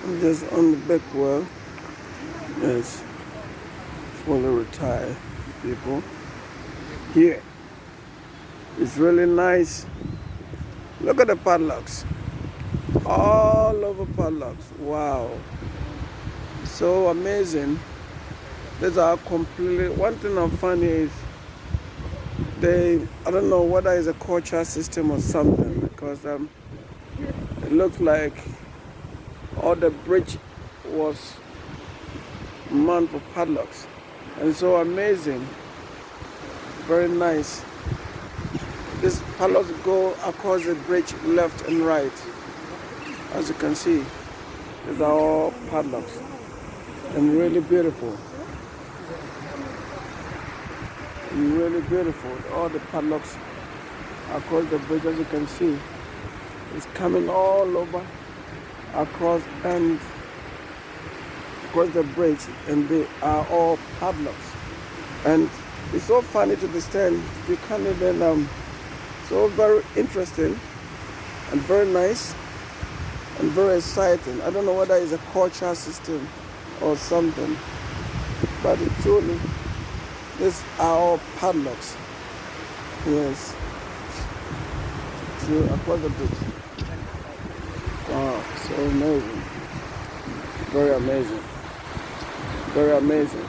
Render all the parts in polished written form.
I'm just on the back well. Yes, fully retired people. Here, it's really nice. Look at the padlocks. All over padlocks. Wow. So amazing. These are completely, one thing I'm finding is I don't know whether it's a culture system or something, because it looks like all the bridge was manned for padlocks. And so amazing. Very nice. These padlocks go across the bridge left and right. As you can see, these are all padlocks and really beautiful. And really beautiful. All the padlocks across the bridge, as you can see, it's coming all over across the bridge, and they are all padlocks. And it's so funny to understand. You can't even so very interesting and very nice and very exciting. I don't know whether it's a culture system or something, but it truly, these are all padlocks. Yes, so across the bridge. Wow, so amazing. Very amazing. Very amazing.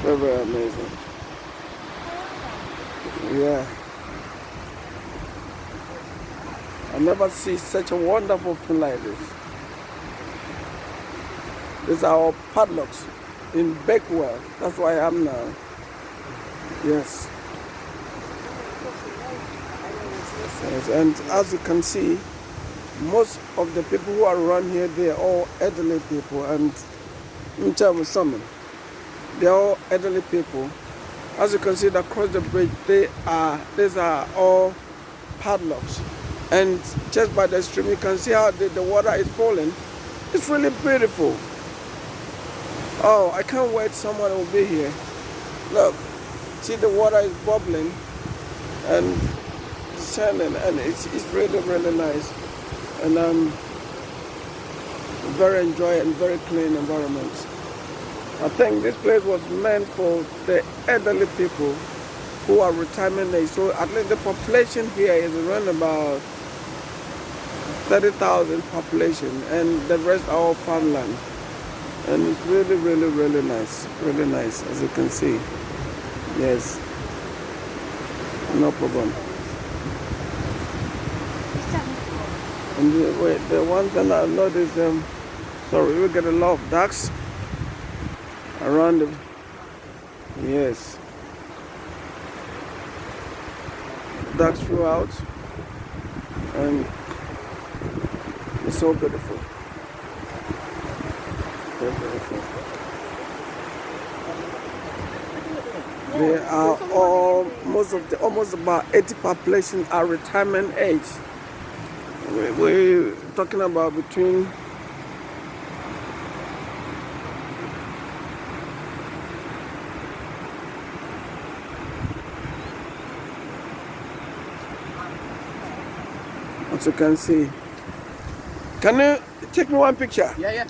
Very, very amazing. Yeah. I never see such a wonderful thing like this. These are all padlocks in Bakewell. That's where I am now. Yes. Yes. And as you can see, most of the people who are around here, they are all elderly people. And let me tell you something. They are all elderly people. As you can see, across the bridge, these are all padlocks. And just by the stream, you can see how the water is falling. It's really beautiful. Oh, I can't wait someone will be here. Look, see the water is bubbling and shining, and it's really, really nice. And very enjoy and very clean environment. I think this place was meant for the elderly people who are retirement age. So at least the population here is around about 30,000 population, and the rest are all farmland. And it's really, really, really nice. Really nice, as you can see. Yes. No problem. And the one thing I've noticed, sorry, we get a lot of ducks around the, yes, ducks throughout, and it's so beautiful. Very beautiful. They are almost about 80 population are retirement age. We're talking about between as you can see. Can you take me one picture? Yeah.